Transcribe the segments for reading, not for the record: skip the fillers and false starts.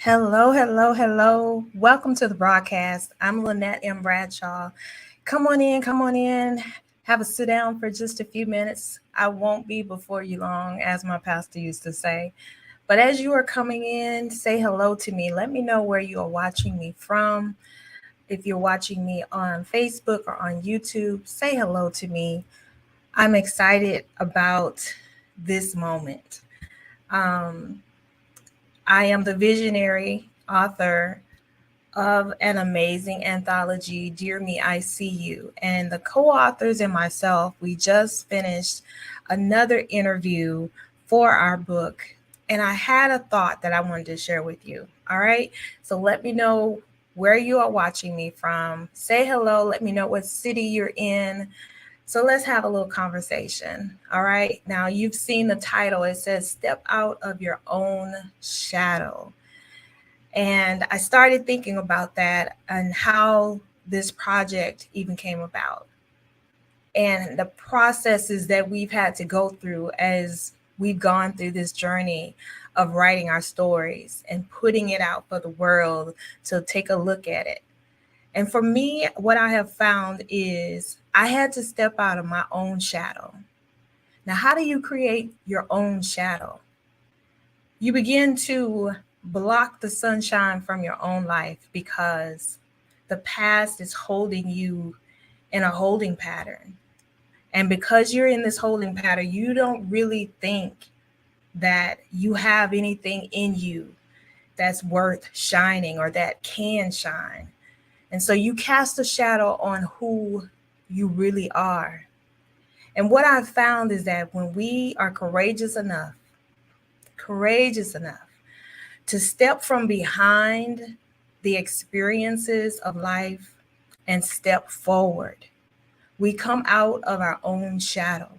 Hello, hello, hello. Welcome to the broadcast. I'm Lynette M. Bradshaw. Come on in, come on in. Have a sit down for just a few minutes. I won't be before you long, as my pastor used to say. But as you are coming in, say hello to me. Let me know where you are watching me from. If you're watching me on Facebook or on YouTube, say hello to me. I'm excited about this moment. Um, I am the visionary author of an amazing anthology, Dear Me, I See You. And the co authors and myself, we just finished another interview for our book. And I had a thought that I wanted to share with you. All right. So let me know where you are watching me from. Say hello. Let me know what city you're in. So let's have a little conversation. All right. Now you've seen the title. It says, Step Out of Your Own Shadow. And I started thinking about that and how this project even came about and the processes that we've had to go through as we've gone through this journey of writing our stories and putting it out for the world to take a look at it. And for me, what I have found is I had to step out of my own shadow. Now, how do you create your own shadow? You begin to block the sunshine from your own life because the past is holding you in a holding pattern. And because you're in this holding pattern, you don't really think that you have anything in you that's worth shining or that can shine. And so you cast a shadow on who you really are. And what I've found is that when we are courageous enough to step from behind the experiences of life and step forward, we come out of our own shadow.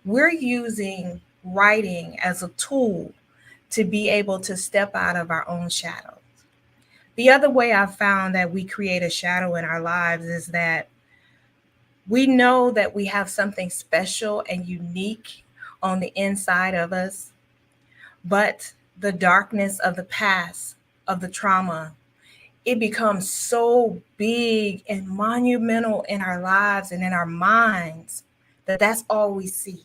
We're using writing as a tool to be able to step out of our own shadows. The other way I've found that we create a shadow in our lives is that we know that we have something special and unique on the inside of us, but the darkness of the past, of the trauma, it becomes so big and monumental in our lives and in our minds that that's all we see.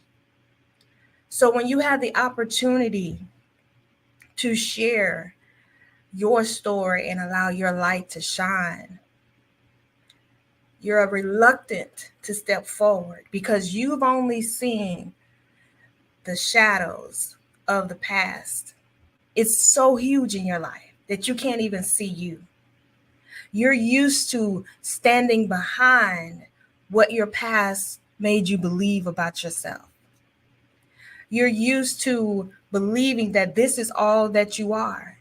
So when you have the opportunity to share your story and allow your light to shine, you're reluctant to step forward because you've only seen the shadows of the past. It's so huge in your life that you can't even see you. You're used to standing behind what your past made you believe about yourself. You're used to believing that this is all that you are.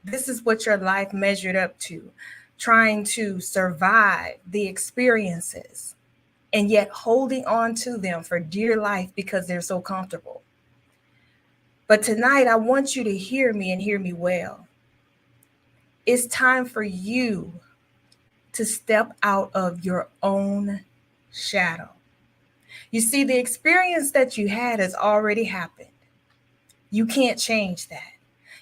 This is what your life measured up to, trying to survive the experiences and yet holding on to them for dear life because they're so comfortable. But tonight, I want you to hear me and hear me well. It's time for you to step out of your own shadow. You see, the experience that you had has already happened. You can't change that.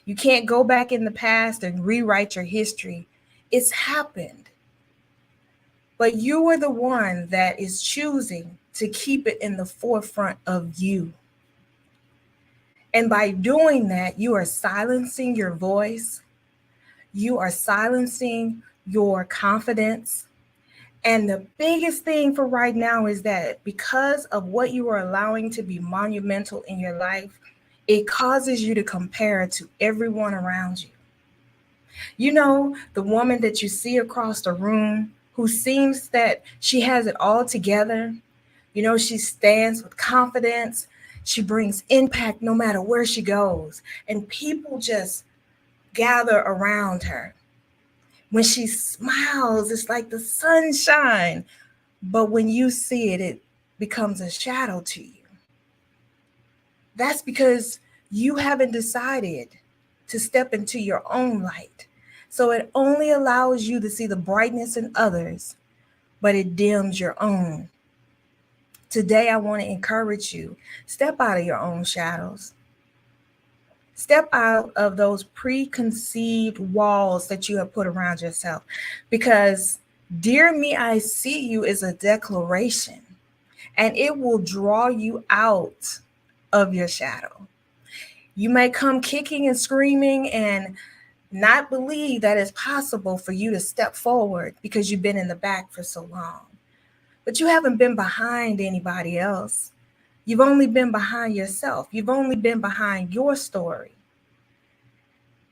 You can't go back in the past and rewrite your history. It's happened. But you are the one that is choosing to keep it in the forefront of you. And by doing that, you are silencing your voice. You are silencing your confidence. And the biggest thing for right now is that because of what you are allowing to be monumental in your life, it causes you to compare to everyone around you. You know, the woman that you see across the room who seems that she has it all together. You know, she stands with confidence. She brings impact no matter where she goes. And people just gather around her. When she smiles, it's like the sunshine. But when you see it, it becomes a shadow to you. That's because you haven't decided to step into your own light. So it only allows you to see the brightness in others, but it dims your own. Today, I want to encourage you, step out of your own shadows. Step out of those preconceived walls that you have put around yourself, because "Dear me, I see you" is a declaration, and it will draw you out of your shadow. You may come kicking and screaming and not believe that it's possible for you to step forward because you've been in the back for so long. But you haven't been behind anybody else. You've only been behind yourself. You've only been behind your story.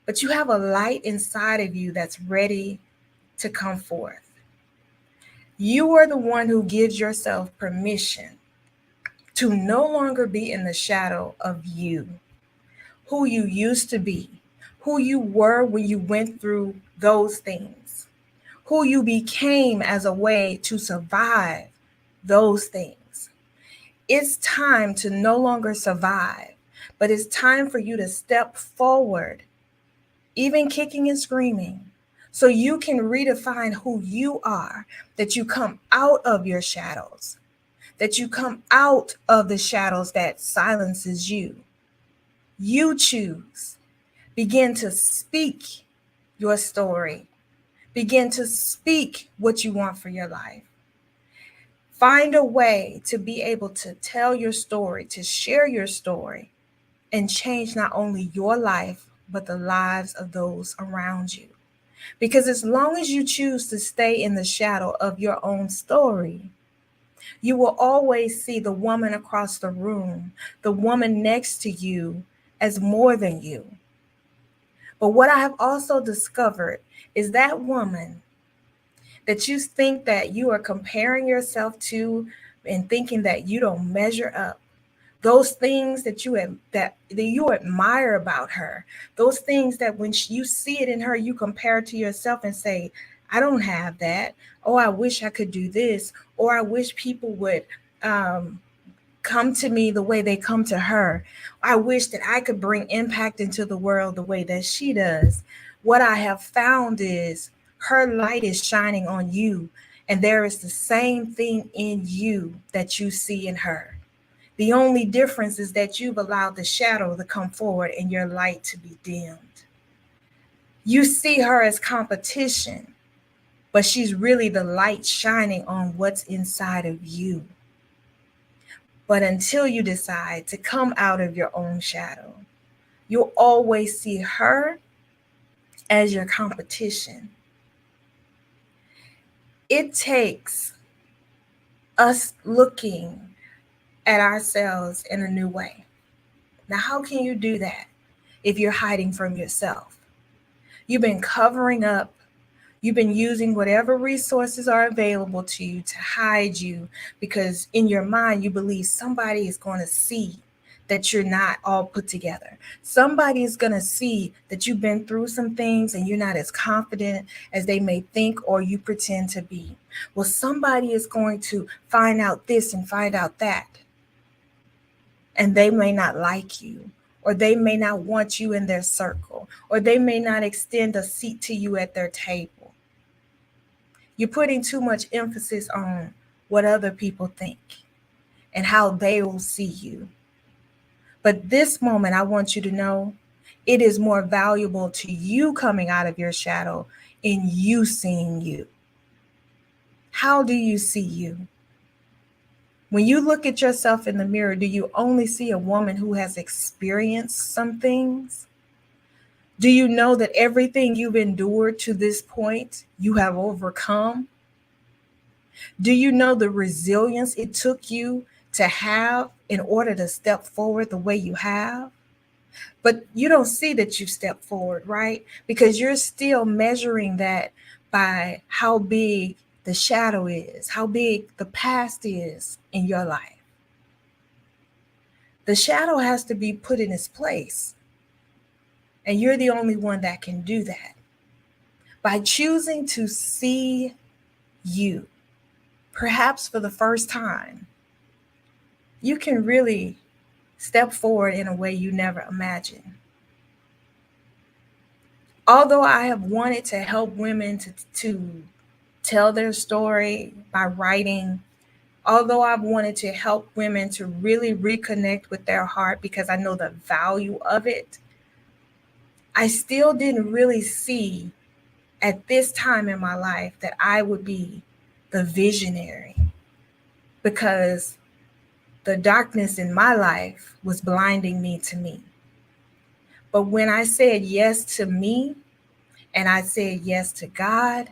But you have a light inside of you that's ready to come forth. You are the one who gives yourself permission to no longer be in the shadow of you, who you used to be, who you were when you went through those things, who you became as a way to survive those things. It's time to no longer survive, but it's time for you to step forward, even kicking and screaming, so you can redefine who you are, that you come out of your shadows, that you come out of the shadows that silences you. You choose. Begin to speak your story. Begin to speak what you want for your life. Find a way to be able to tell your story, to share your story, and change not only your life, but the lives of those around you. Because as long as you choose to stay in the shadow of your own story, you will always see the woman across the room, the woman next to you, as more than you. But what I have also discovered is that woman that you think that you are comparing yourself to and thinking that you don't measure up, those things that you admire about her, those things that when you see it in her, you compare it to yourself and say, I don't have that. Oh, I wish I could do this. Or I wish people would come to me the way they come to her. I wish that I could bring impact into the world the way that she does. What I have found is her light is shining on you, and there is the same thing in you that you see in her. The only difference is that you've allowed the shadow to come forward and your light to be dimmed. You see her as competition, but she's really the light shining on what's inside of you. But until you decide to come out of your own shadow, you'll always see her as your competition. It takes us looking at ourselves in a new way. Now, how can you do that if you're hiding from yourself? You've been covering up. You've been using whatever resources are available to you to hide you, because in your mind, you believe somebody is going to see that you're not all put together. Somebody is going to see that you've been through some things and you're not as confident as they may think or you pretend to be. Well, somebody is going to find out this and find out that, and they may not like you, or they may not want you in their circle, or they may not extend a seat to you at their table. You're putting too much emphasis on what other people think and how they will see you. But this moment, I want you to know it is more valuable to you coming out of your shadow and you seeing you. How do you see you? When you look at yourself in the mirror, do you only see a woman who has experienced some things? Do you know that everything you've endured to this point, you have overcome? Do you know the resilience it took you to have in order to step forward the way you have? But you don't see that you stepped forward, right? Because you're still measuring that by how big the shadow is, how big the past is in your life. The shadow has to be put in its place. And you're the only one that can do that. By choosing to see you, perhaps for the first time, you can really step forward in a way you never imagined. Although I have wanted to help women to tell their story by writing, although I've wanted to help women to really reconnect with their heart because I know the value of it, I still didn't really see at this time in my life that I would be the visionary, because the darkness in my life was blinding me to me. But when I said yes to me and I said yes to God,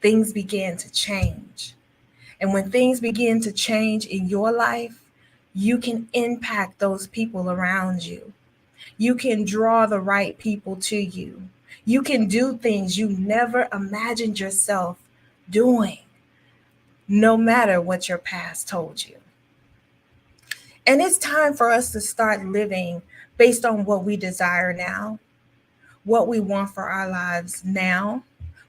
things began to change. And when things begin to change in your life, you can impact those people around you. You can draw the right people to you. You can do things you never imagined yourself doing, no matter what your past told you. And it's time for us to start living based on what we desire now, what we want for our lives now,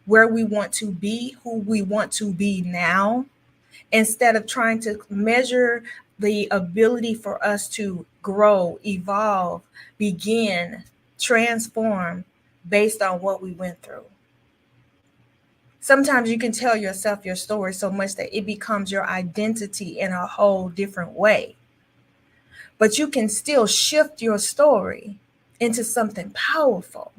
where we want to be, who we want to be now, instead of trying to measure the ability for us to grow, evolve, begin, transform based on what we went through. Sometimes you can tell yourself your story so much that it becomes your identity in a whole different way. But you can still shift your story into something powerful.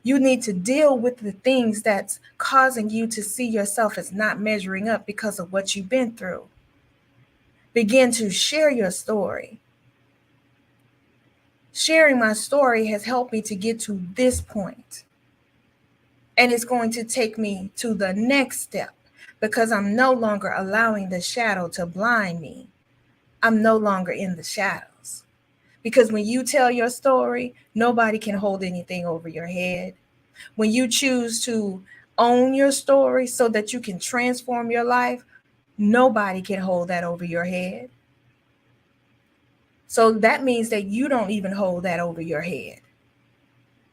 You need to deal with the things that's causing you to see yourself as not measuring up because of what you've been through. Begin to share your story. Sharing my story has helped me to get to this point. And it's going to take me to the next step, because I'm no longer allowing the shadow to blind me. I'm no longer in the shadows. Because when you tell your story, nobody can hold anything over your head. When you choose to own your story so that you can transform your life, nobody can hold that over your head. So that means that you don't even hold that over your head.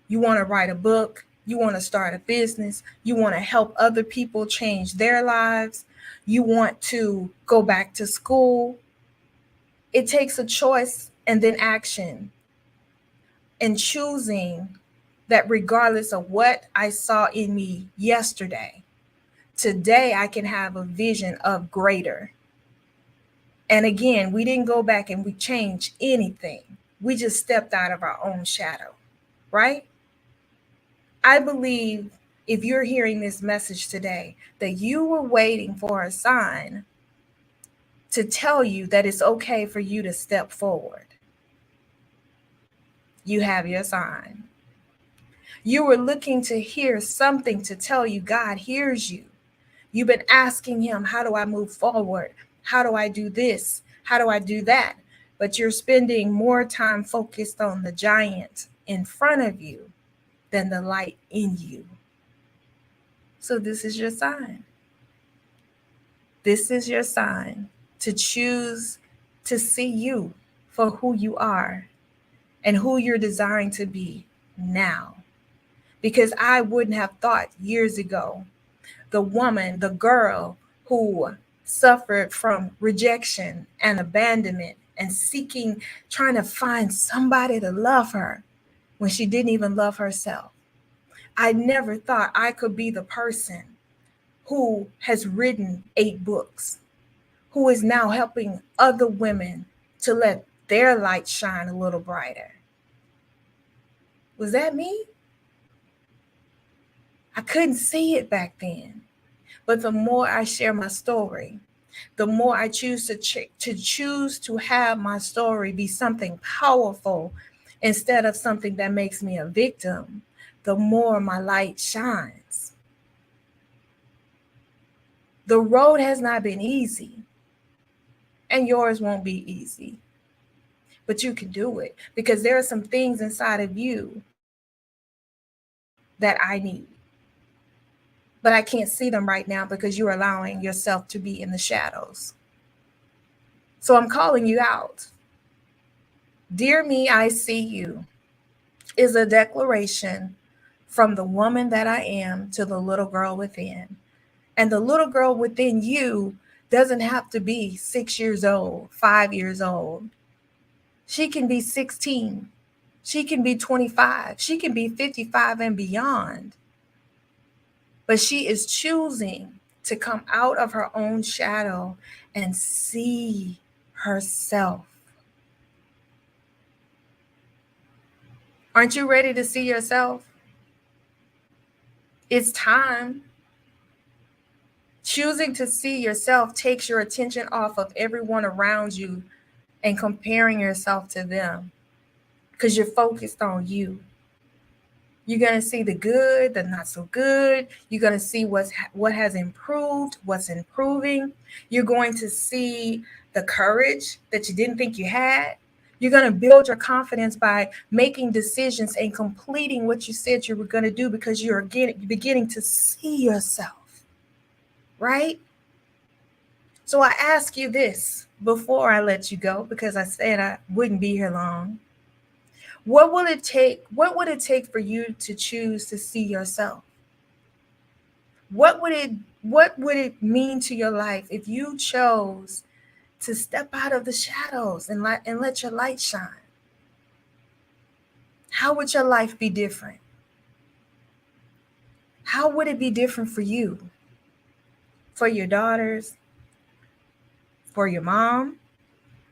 You want to write a book, you want to start a business, you want to help other people change their lives, you want to go back to school. It takes a choice and then action, and choosing that regardless of what I saw in me yesterday, today I can have a vision of greater. And again, we didn't go back and we changed anything. We just stepped out of our own shadow, right? I believe if you're hearing this message today, that you were waiting for a sign to tell you that it's okay for you to step forward. You have your sign. You were looking to hear something to tell you God hears you. You've been asking him, how do I move forward? How do I do this? How do I do that? But you're spending more time focused on the giant in front of you than the light in you. So this is your sign. This is your sign to choose to see you for who you are and who you're desiring to be now. Because I wouldn't have thought years ago, the woman, the girl who suffered from rejection and abandonment and seeking, trying to find somebody to love her when she didn't even love herself. I never thought I could be the person who has written 8 books, who is now helping other women to let their light shine a little brighter. Was that me? I couldn't see it back then. But the more I share my story, the more I choose to have my story be something powerful instead of something that makes me a victim, the more my light shines. The road has not been easy, and yours won't be easy, but you can do it because there are some things inside of you that I need. But I can't see them right now because you're allowing yourself to be in the shadows. So I'm calling you out. Dear me, I see you is a declaration from the woman that I am to the little girl within. And the little girl within you doesn't have to be 6 years old, 5 years old. She can be 16. She can be 25. She can be 55 and beyond. But she is choosing to come out of her own shadow and see herself. Aren't you ready to see yourself? It's time. Choosing to see yourself takes your attention off of everyone around you and comparing yourself to them, because you're focused on you. You're going to see the good, the not so good. You're going to see what has improved, what's improving. You're going to see the courage that you didn't think you had. You're going to build your confidence by making decisions and completing what you said you were going to do, because you're beginning to see yourself, right? So I ask you this before I let you go, because I said I wouldn't be here long. What will it take? What would it take for you to choose to see yourself? What would it mean to your life if you chose to step out of the shadows and let your light shine? How would your life be different? How would it be different for you? For your daughters, for your mom,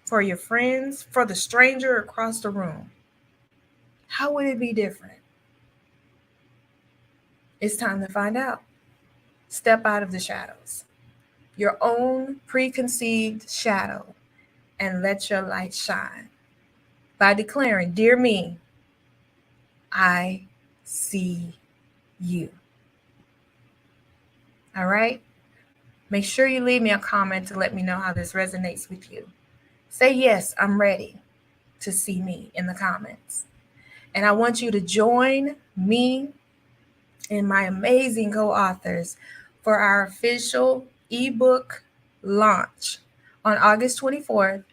for your friends, for the stranger across the room? How would it be different? It's time to find out. Step out of the shadows, your own preconceived shadow, and let your light shine by declaring, "Dear me, I see you." All right? Make sure you leave me a comment to let me know how this resonates with you. Say, "Yes, I'm ready to see me," in the comments. And I want you to join me and my amazing co-authors for our official ebook launch on August 24th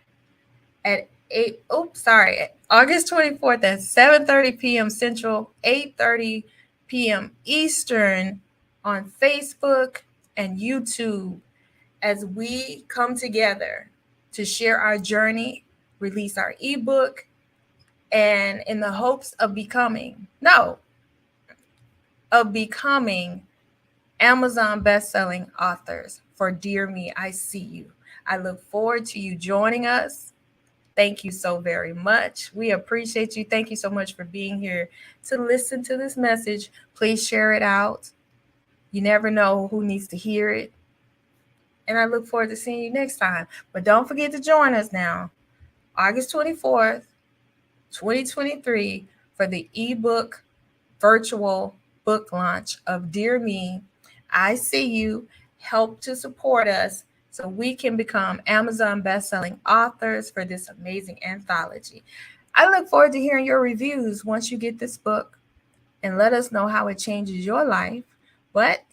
at August 24th at 7:30 p.m. Central, 8:30 p.m. Eastern on Facebook and YouTube, as we come together to share our journey, release our ebook, and in the hopes of becoming Amazon best-selling authors for Dear Me, I See You. I look forward to you joining us. Thank you so very much. We appreciate you. Thank you so much for being here to listen to this message. Please share it out. You never know who needs to hear it. And I look forward to seeing you next time. But don't forget to join us now, August 24th, 2023, for the ebook virtual book launch of Dear Me, I See You. Help to support us so we can become Amazon best-selling authors for this amazing anthology. I look forward to hearing your reviews once you get this book, and let us know how it changes your life. But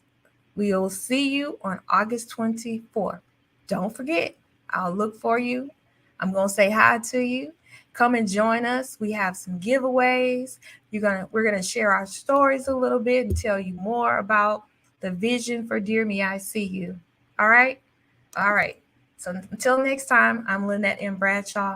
we'll see you on August 24th. Don't forget, I'll look for you. I'm going to say hi to you. Come and join us. We have some giveaways. We're gonna share our stories a little bit and tell you more about the vision for Dear Me, I See You. All right? All right. So until next time, I'm Lynette M. Bradshaw.